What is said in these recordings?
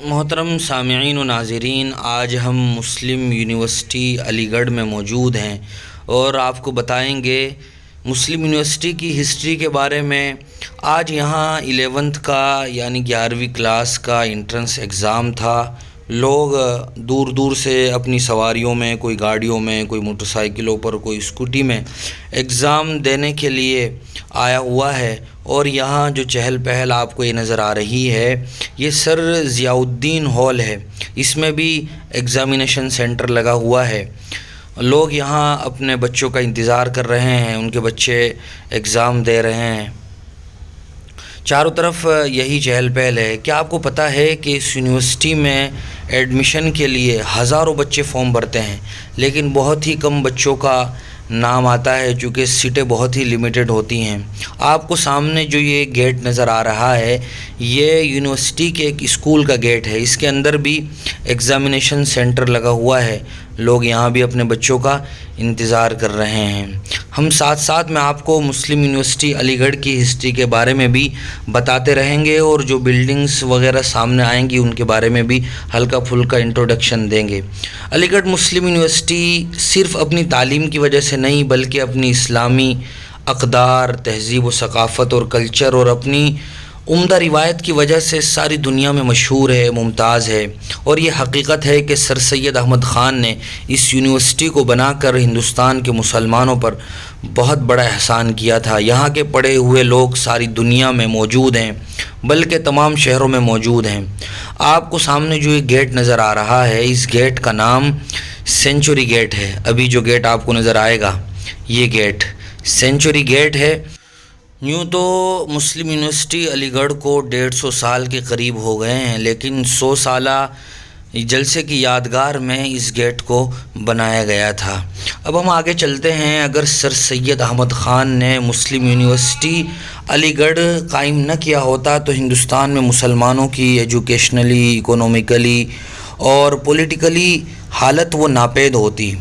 محترم سامعین و ناظرین، آج ہم مسلم یونیورسٹی علی گڑھ میں موجود ہیں اور آپ کو بتائیں گے مسلم یونیورسٹی کی ہسٹری کے بارے میں۔ آج یہاں 11th کا یعنی 11ویں کلاس کا انٹرنس ایگزام تھا۔ لوگ دور دور سے اپنی سواریوں میں، کوئی گاڑیوں میں، کوئی موٹر سائیکلوں پر، کوئی اسکوٹی میں ایگزام دینے کے لیے آیا ہوا ہے، اور یہاں جو چہل پہل آپ کو یہ نظر آ رہی ہے، یہ سر ضیاء الدین ہال ہے۔ اس میں بھی ایگزامینیشن سینٹر لگا ہوا ہے۔ لوگ یہاں اپنے بچوں کا انتظار کر رہے ہیں، ان کے بچے ایگزام دے رہے ہیں۔ چاروں طرف یہی چہل پہل ہے۔ کیا آپ کو پتہ ہے کہ اس یونیورسٹی میں ایڈمیشن کے لیے ہزاروں بچے فارم بھرتے ہیں، لیکن بہت ہی کم بچوں کا نام آتا ہے، چونکہ سیٹیں بہت ہی لیمیٹڈ ہوتی ہیں۔ آپ کو سامنے جو یہ گیٹ نظر آ رہا ہے، یہ یونیورسٹی کے ایک اسکول کا گیٹ ہے۔ اس کے اندر بھی ایگزامینیشن سینٹر لگا ہوا ہے۔ لوگ یہاں بھی اپنے بچوں کا انتظار کر رہے ہیں۔ ہم ساتھ ساتھ میں آپ کو مسلم یونیورسٹی علی گڑھ کی ہسٹری کے بارے میں بھی بتاتے رہیں گے، اور جو بلڈنگز وغیرہ سامنے آئیں گی ان کے بارے میں بھی ہلکا پھلکا انٹروڈکشن دیں گے۔ علی گڑھ مسلم یونیورسٹی صرف اپنی تعلیم کی وجہ سے نہیں، بلکہ اپنی اسلامی اقدار، تہذیب و ثقافت اور کلچر اور اپنی عمدہ روایت کی وجہ سے ساری دنیا میں مشہور ہے، ممتاز ہے۔ اور یہ حقیقت ہے کہ سر سید احمد خان نے اس یونیورسٹی کو بنا کر ہندوستان کے مسلمانوں پر بہت بڑا احسان کیا تھا۔ یہاں کے پڑھے ہوئے لوگ ساری دنیا میں موجود ہیں، بلکہ تمام شہروں میں موجود ہیں۔ آپ کو سامنے جو یہ گیٹ نظر آ رہا ہے، اس گیٹ کا نام سینچری گیٹ ہے۔ ابھی جو گیٹ آپ کو نظر آئے گا، یہ گیٹ سینچری گیٹ ہے۔ یوں تو مسلم یونیورسٹی علی گڑھ کو 150 سال کے قریب ہو گئے ہیں، لیکن 100 سالہ جلسے کی یادگار میں اس گیٹ کو بنایا گیا تھا۔ اب ہم آگے چلتے ہیں۔ اگر سر سید احمد خان نے مسلم یونیورسٹی علی گڑھ قائم نہ کیا ہوتا تو ہندوستان میں مسلمانوں کی ایجوکیشنلی، اکنومیکلی اور پولیٹیکلی حالت وہ ناپید ہوتی۔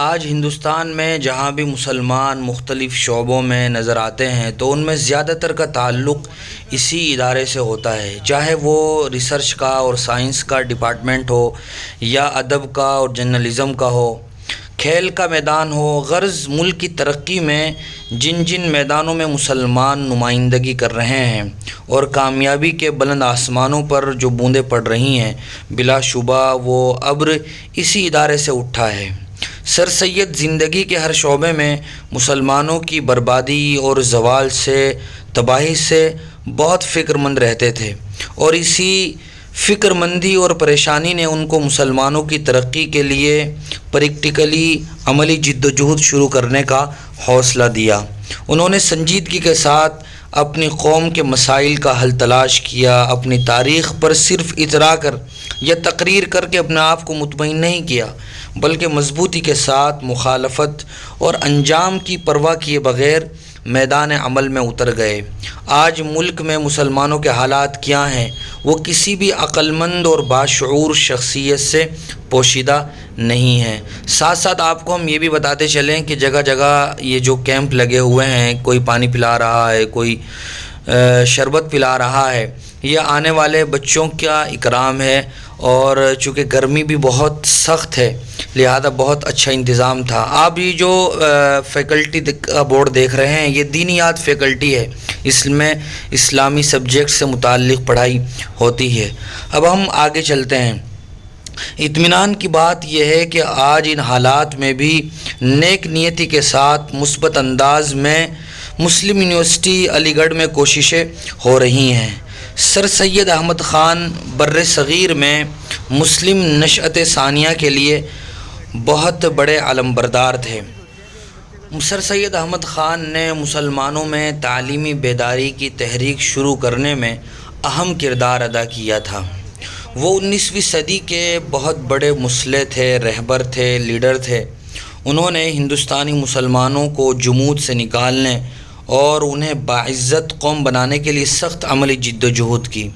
آج ہندوستان میں جہاں بھی مسلمان مختلف شعبوں میں نظر آتے ہیں تو ان میں زیادہ تر کا تعلق اسی ادارے سے ہوتا ہے، چاہے وہ ریسرچ کا اور سائنس کا ڈپارٹمنٹ ہو، یا ادب کا اور جرنلزم کا ہو، کھیل کا میدان ہو۔ غرض ملک کی ترقی میں جن جن میدانوں میں مسلمان نمائندگی کر رہے ہیں اور کامیابی کے بلند آسمانوں پر جو بوندیں پڑ رہی ہیں، بلا شبہ وہ ابر اسی ادارے سے اٹھا ہے۔ سر سید زندگی کے ہر شعبے میں مسلمانوں کی بربادی اور زوال سے، تباہی سے بہت فکر مند رہتے تھے، اور اسی فکر مندی اور پریشانی نے ان کو مسلمانوں کی ترقی کے لیے پریکٹیکلی عملی جد و جہد شروع کرنے کا حوصلہ دیا۔ انہوں نے سنجیدگی کے ساتھ اپنی قوم کے مسائل کا حل تلاش کیا۔ اپنی تاریخ پر صرف اترا کر یا تقریر کر کے اپنے آپ کو مطمئن نہیں کیا، بلکہ مضبوطی کے ساتھ مخالفت اور انجام کی پرواہ کیے بغیر میدان عمل میں اتر گئے۔ آج ملک میں مسلمانوں کے حالات کیا ہیں، وہ کسی بھی عقل مند اور باشعور شخصیت سے پوشیدہ نہیں ہیں۔ ساتھ ساتھ آپ کو ہم یہ بھی بتاتے چلیں کہ جگہ جگہ یہ جو کیمپ لگے ہوئے ہیں، کوئی پانی پلا رہا ہے، کوئی شربت پلا رہا ہے، یہ آنے والے بچوں کا اکرام ہے۔ اور چونکہ گرمی بھی بہت سخت ہے، لہذا بہت اچھا انتظام تھا۔ آپ یہ جو فیکلٹی کا بورڈ دیکھ رہے ہیں، یہ دینیات فیکلٹی ہے، اس میں اسلامی سبجیکٹ سے متعلق پڑھائی ہوتی ہے۔ اب ہم آگے چلتے ہیں۔ اطمینان کی بات یہ ہے کہ آج ان حالات میں بھی نیک نیتی کے ساتھ مثبت انداز میں مسلم یونیورسٹی علی گڑھ میں کوششیں ہو رہی ہیں۔ سر سید احمد خان بر صغیر میں مسلم نشأت ثانیہ کے لیے بہت بڑے علم بردار تھے۔ سر سید احمد خان نے مسلمانوں میں تعلیمی بیداری کی تحریک شروع کرنے میں اہم کردار ادا کیا تھا۔ وہ 19ویں صدی کے بہت بڑے مصلح تھے، رہبر تھے، لیڈر تھے۔ انہوں نے ہندوستانی مسلمانوں کو جمود سے نکالنے اور انہیں باعزت قوم بنانے کے لیے سخت عملی جد و جہد کی۔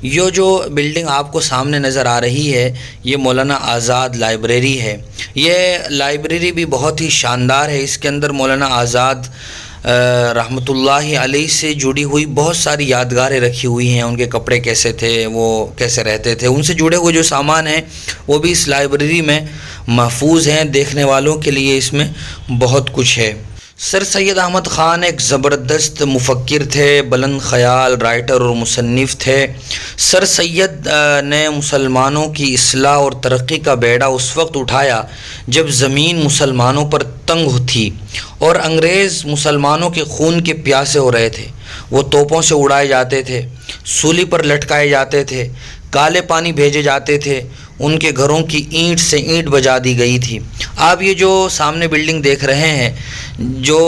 یہ جو بلڈنگ آپ کو سامنے نظر آ رہی ہے، یہ مولانا آزاد لائبریری ہے۔ یہ لائبریری بھی بہت ہی شاندار ہے۔ اس کے اندر مولانا آزاد رحمۃ اللہ علیہ سے جڑی ہوئی بہت ساری یادگاریں رکھی ہوئی ہیں. ان کے کپڑے کیسے تھے، وہ کیسے رہتے تھے، ان سے جڑے ہوئے جو سامان ہیں وہ بھی اس لائبریری میں محفوظ ہیں. دیکھنے والوں کے لیے اس میں بہت کچھ ہے. سر سید احمد خان ایک زبردست مفکر تھے، بلند خیال رائٹر اور مصنف تھے. سر سید نے مسلمانوں کی اصلاح اور ترقی کا بیڑا اس وقت اٹھایا جب زمین مسلمانوں پر تنگ تھی اور انگریز مسلمانوں کے خون کے پیاسے ہو رہے تھے. وہ توپوں سے اڑائے جاتے تھے، سولی پر لٹکائے جاتے تھے، کالے پانی بھیجے جاتے تھے، ان کے گھروں کی اینٹ سے اینٹ بجا دی گئی تھی. آپ یہ جو سامنے بلڈنگ دیکھ رہے ہیں، جو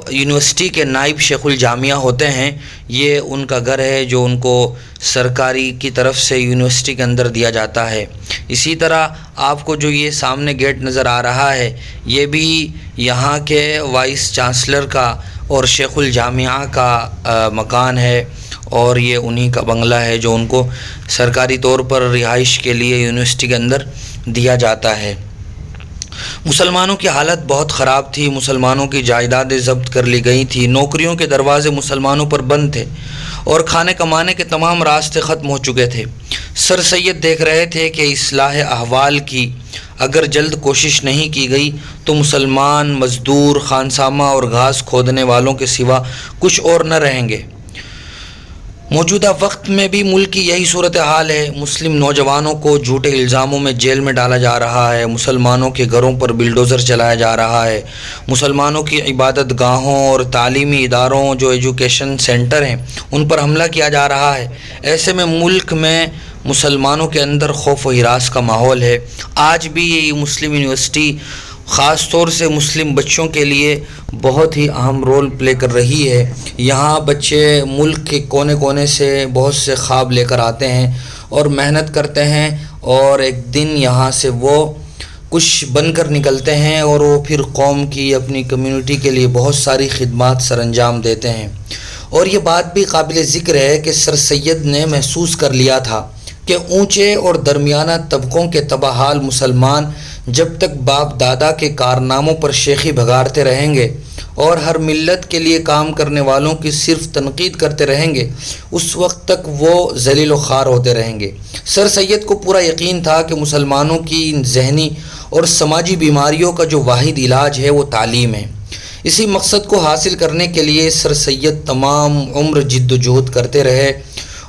یونیورسٹی کے نائب شیخ الجامعہ ہوتے ہیں، یہ ان کا گھر ہے جو ان کو سرکاری کی طرف سے یونیورسٹی کے اندر دیا جاتا ہے. اسی طرح آپ کو جو یہ سامنے گیٹ نظر آ رہا ہے، یہ بھی یہاں کے وائس چانسلر کا اور شیخ الجامعہ کا مکان ہے، اور یہ انہی کا بنگلہ ہے جو ان کو سرکاری طور پر رہائش کے لیے یونیورسٹی کے اندر دیا جاتا ہے. مسلمانوں کی حالت بہت خراب تھی. مسلمانوں کی جائیدادیں ضبط کر لی گئی تھی، نوکریوں کے دروازے مسلمانوں پر بند تھے اور کھانے کمانے کے تمام راستے ختم ہو چکے تھے. سر سید دیکھ رہے تھے کہ اصلاح احوال کی اگر جلد کوشش نہیں کی گئی تو مسلمان مزدور خانسامہ اور گھاس کھودنے والوں کے سوا کچھ اور نہ رہیں گے. موجودہ وقت میں بھی ملک کی یہی صورتحال ہے. مسلم نوجوانوں کو جھوٹے الزاموں میں جیل میں ڈالا جا رہا ہے، مسلمانوں کے گھروں پر بلڈوزر چلایا جا رہا ہے، مسلمانوں کی عبادت گاہوں اور تعلیمی اداروں جو ایجوکیشن سینٹر ہیں ان پر حملہ کیا جا رہا ہے. ایسے میں ملک میں مسلمانوں کے اندر خوف و ہراس کا ماحول ہے. آج بھی یہ مسلم یونیورسٹی خاص طور سے مسلم بچوں کے لیے بہت ہی اہم رول پلے کر رہی ہے. یہاں بچے ملک کے کونے کونے سے بہت سے خواب لے کر آتے ہیں اور محنت کرتے ہیں، اور ایک دن یہاں سے وہ کچھ بن کر نکلتے ہیں اور وہ پھر قوم کی، اپنی کمیونٹی کے لیے بہت ساری خدمات سر انجام دیتے ہیں. اور یہ بات بھی قابل ذکر ہے کہ سر سید نے محسوس کر لیا تھا کہ اونچے اور درمیانہ طبقوں کے تباہ حال مسلمان جب تک باپ دادا کے کارناموں پر شیخی بھگارتے رہیں گے اور ہر ملت کے لیے کام کرنے والوں کی صرف تنقید کرتے رہیں گے، اس وقت تک وہ ذلیل و خوار ہوتے رہیں گے. سر سید کو پورا یقین تھا کہ مسلمانوں کی ان ذہنی اور سماجی بیماریوں کا جو واحد علاج ہے وہ تعلیم ہے. اسی مقصد کو حاصل کرنے کے لیے سر سید تمام عمر جد و جہد کرتے رہے،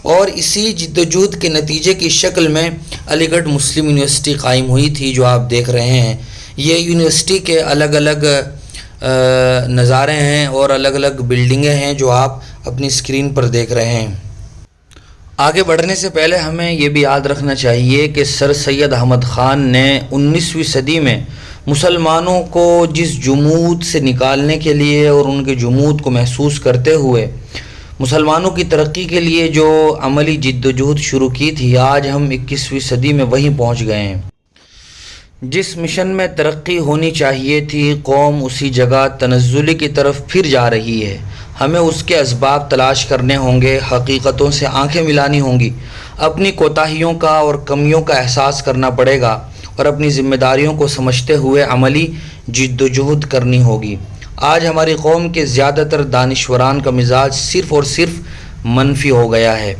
اور اسی جد و جہد کے نتیجے کی شکل میں علی گڑھ مسلم یونیورسٹی قائم ہوئی تھی جو آپ دیکھ رہے ہیں. یہ یونیورسٹی کے الگ الگ نظارے ہیں اور الگ الگ بلڈنگیں ہیں جو آپ اپنی اسکرین پر دیکھ رہے ہیں. آگے بڑھنے سے پہلے ہمیں یہ بھی یاد رکھنا چاہیے کہ سر سید احمد خان نے 19ویں صدی میں مسلمانوں کو جس جمود سے نکالنے کے لیے اور ان کے جمود کو محسوس کرتے ہوئے مسلمانوں کی ترقی کے لیے جو عملی جد و جہد شروع کی تھی، آج ہم 21ویں صدی میں وہیں پہنچ گئے ہیں. جس مشن میں ترقی ہونی چاہیے تھی، قوم اسی جگہ تنزلی کی طرف پھر جا رہی ہے. ہمیں اس کے اسباب تلاش کرنے ہوں گے، حقیقتوں سے آنکھیں ملانی ہوں گی، اپنی کوتاہیوں کا اور کمیوں کا احساس کرنا پڑے گا اور اپنی ذمہ داریوں کو سمجھتے ہوئے عملی جد و جہد کرنی ہوگی. آج ہماری قوم کے زیادہ تر دانشوران کا مزاج صرف اور صرف منفی ہو گیا ہے.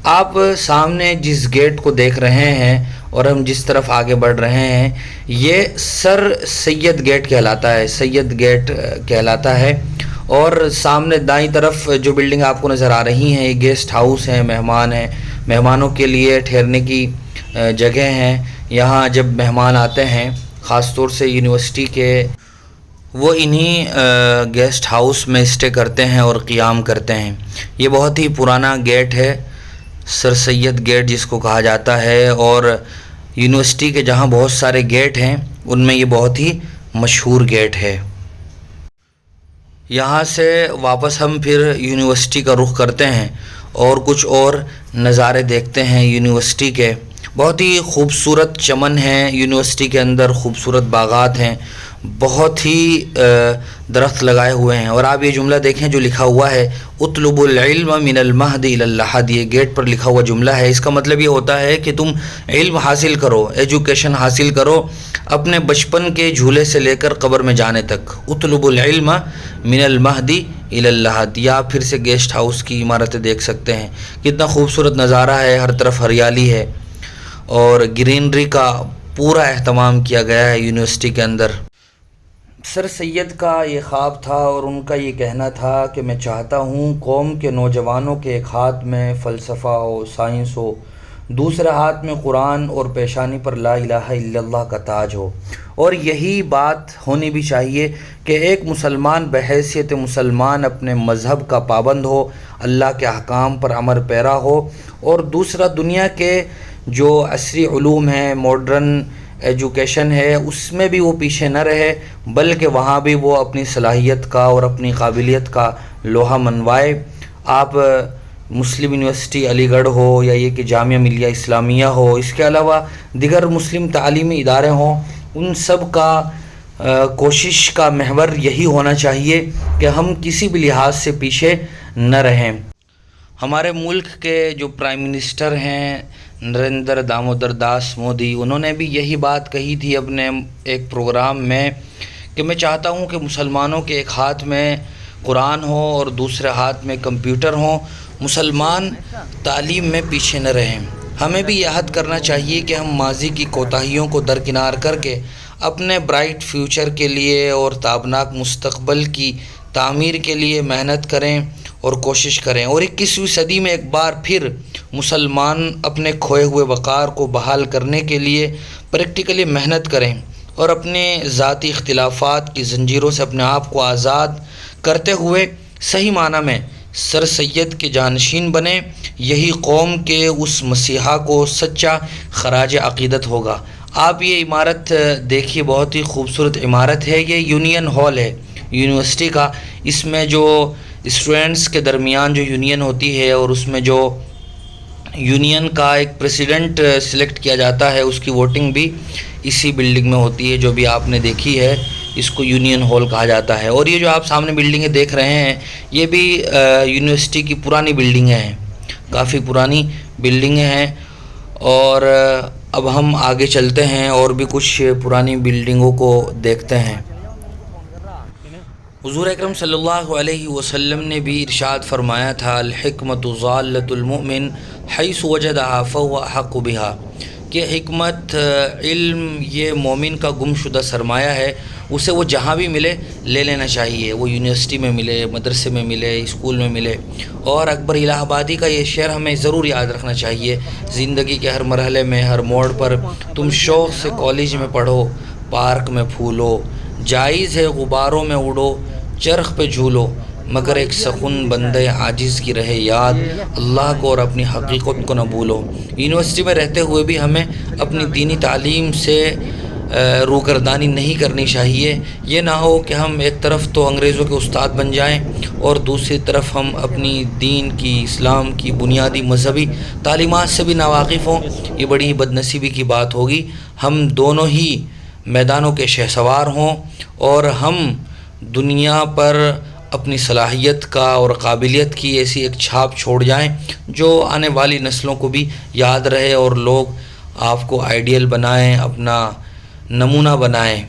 آپ سامنے جس گیٹ کو دیکھ رہے ہیں اور ہم جس طرف آگے بڑھ رہے ہیں، یہ سر سید گیٹ کہلاتا ہے، سید گیٹ کہلاتا ہے. اور سامنے دائیں طرف جو بلڈنگ آپ کو نظر آ رہی ہیں، یہ گیسٹ ہاؤس ہیں، مہمانوں کے لیے ٹھہرنے کی جگہ ہیں. یہاں جب مہمان آتے ہیں خاص طور سے یونیورسٹی کے، وہ انہی گیسٹ ہاؤس میں اسٹے کرتے ہیں اور قیام کرتے ہیں. یہ بہت ہی پرانا گیٹ ہے، سر سید گیٹ جس کو کہا جاتا ہے، اور یونیورسٹی کے جہاں بہت سارے گیٹ ہیں ان میں یہ بہت ہی مشہور گیٹ ہے. یہاں سے واپس ہم پھر یونیورسٹی کا رخ کرتے ہیں اور کچھ اور نظارے دیکھتے ہیں یونیورسٹی کے. بہت ہی خوبصورت چمن ہیں یونیورسٹی کے اندر، خوبصورت باغات ہیں، بہت ہی درخت لگائے ہوئے ہیں. اور آپ یہ جملہ دیکھیں جو لکھا ہوا ہے اطلب العلم من المہد الی اللحد، یہ گیٹ پر لکھا ہوا جملہ ہے. اس کا مطلب یہ ہوتا ہے کہ تم علم حاصل کرو، ایجوکیشن حاصل کرو اپنے بچپن کے جھولے سے لے کر قبر میں جانے تک. اطلب العلم من المہد الی اللحد. یا آپ پھر سے گیسٹ ہاؤس کی عمارتیں دیکھ سکتے ہیں، کتنا خوبصورت نظارہ ہے، ہر طرف ہریالی ہے اور گرینری کا پورا اہتمام کیا گیا ہے یونیورسٹی کے اندر. سر سید کا یہ خواب تھا اور ان کا یہ کہنا تھا کہ میں چاہتا ہوں قوم کے نوجوانوں کے ایک ہاتھ میں فلسفہ ہو، سائنس ہو، دوسرے ہاتھ میں قرآن اور پیشانی پر لا الہ الا اللہ کا تاج ہو. اور یہی بات ہونی بھی چاہیے کہ ایک مسلمان بحیثیت مسلمان اپنے مذہب کا پابند ہو، اللہ کے احکام پر عمل پیرا ہو، اور دوسرا دنیا کے جو عصری علوم ہیں، ماڈرن ایجوکیشن ہے، اس میں بھی وہ پیچھے نہ رہے، بلکہ وہاں بھی وہ اپنی صلاحیت کا اور اپنی قابلیت کا لوہا منوائے. آپ مسلم یونیورسٹی علی گڑھ ہو یا یہ کہ جامعہ ملیہ اسلامیہ ہو، اس کے علاوہ دیگر مسلم تعلیمی ادارے ہوں، ان سب کا کوشش کا محور یہی ہونا چاہیے کہ ہم کسی بھی لحاظ سے پیچھے نہ رہیں. ہمارے ملک کے جو پرائم منسٹر ہیں نریندر دامودر داس مودی، انہوں نے بھی یہی بات کہی تھی اپنے ایک پروگرام میں کہ میں چاہتا ہوں کہ مسلمانوں کے ایک ہاتھ میں قرآن ہو اور دوسرے ہاتھ میں کمپیوٹر ہوں، مسلمان تعلیم میں پیچھے نہ رہیں. ہمیں بھی یہ عہد کرنا چاہیے کہ ہم ماضی کی کوتاہیوں کو درکنار کر کے اپنے برائٹ فیوچر کے لیے اور تابناک مستقبل کی تعمیر کے لیے محنت کریں اور کوشش کریں، اور 21ویں صدی میں ایک بار پھر مسلمان اپنے کھوئے ہوئے وقار کو بحال کرنے کے لیے پریکٹیکلی محنت کریں اور اپنے ذاتی اختلافات کی زنجیروں سے اپنے آپ کو آزاد کرتے ہوئے صحیح معنی میں سر سید کے جانشین بنیں. یہی قوم کے اس مسیحا کو سچا خراج عقیدت ہوگا. آپ یہ عمارت دیکھیے، بہت ہی خوبصورت عمارت ہے. یہ یونین ہال ہے یونیورسٹی کا. اس میں جو اسٹوڈنٹس کے درمیان جو یونین ہوتی ہے اور اس میں جو یونین کا ایک پریزیڈنٹ سلیکٹ کیا جاتا ہے، اس کی ووٹنگ بھی اسی بلڈنگ میں ہوتی ہے جو بھی آپ نے دیکھی ہے. اس کو یونین ہال کہا جاتا ہے. اور یہ جو آپ سامنے بلڈنگیں دیکھ رہے ہیں یہ بھی یونیورسٹی کی پرانی بلڈنگیں ہیں، کافی پرانی بلڈنگیں ہیں. اور اب ہم آگے چلتے ہیں اور بھی کچھ پرانی بلڈنگوں کو دیکھتے ہیں. حضور اکرم صلی اللہ علیہ وسلم نے بھی ارشاد فرمایا تھا الحکمت ضالۃ المؤمن حیث وجدها فهو احق بها، کہ حکمت علم یہ مومن کا گمشدہ سرمایہ ہے، اسے وہ جہاں بھی ملے لے لینا چاہیے. وہ یونیورسٹی میں ملے، مدرسے میں ملے، اسکول میں ملے. اور اکبر الہ آبادی کا یہ شعر ہمیں ضرور یاد رکھنا چاہیے. زندگی کے ہر مرحلے میں، ہر موڑ پر تم شوق سے کالج میں پڑھو، پارک میں پھولو، جائز ہے غباروں میں اڑو، چرخ پہ جھولو، مگر ایک سخن بندے عاجز کی رہے یاد، اللہ کو اور اپنی حقیقت کو نہ بھولو. یونیورسٹی میں رہتے ہوئے بھی ہمیں اپنی دینی تعلیم سے روگردانی نہیں کرنی چاہیے. یہ نہ ہو کہ ہم ایک طرف تو انگریزوں کے استاد بن جائیں اور دوسری طرف ہم اپنی دین کی، اسلام کی بنیادی مذہبی تعلیمات سے بھی ناواقف ہوں. یہ بڑی ہی بدنصیبی کی بات ہوگی. ہم دونوں ہی میدانوں کے شہسوار ہوں اور ہم دنیا پر اپنی صلاحیت کا اور قابلیت کی ایسی ایک چھاپ چھوڑ جائیں جو آنے والی نسلوں کو بھی یاد رہے اور لوگ آپ کو آئیڈیل بنائیں، اپنا نمونہ بنائیں.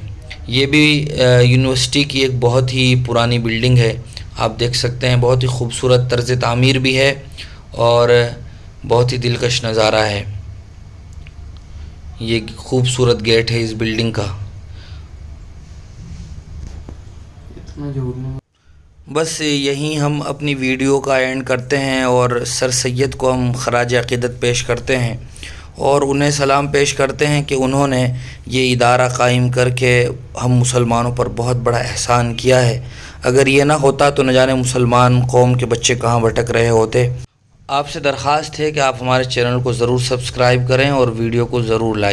یہ بھی یونیورسٹی کی ایک بہت ہی پرانی بلڈنگ ہے، آپ دیکھ سکتے ہیں. بہت ہی خوبصورت طرز تعمیر بھی ہے اور بہت ہی دلکش نظارہ ہے. یہ خوبصورت گیٹ ہے اس بلڈنگ کا. بس یہیں ہم اپنی ویڈیو کا اینڈ کرتے ہیں اور سر سید کو ہم خراج عقیدت پیش کرتے ہیں اور انہیں سلام پیش کرتے ہیں کہ انہوں نے یہ ادارہ قائم کر کے ہم مسلمانوں پر بہت بڑا احسان کیا ہے. اگر یہ نہ ہوتا تو نہ جانے مسلمان قوم کے بچے کہاں بھٹک رہے ہوتے. آپ سے درخواست ہے کہ آپ ہمارے چینل کو ضرور سبسکرائب کریں اور ویڈیو کو ضرور لائک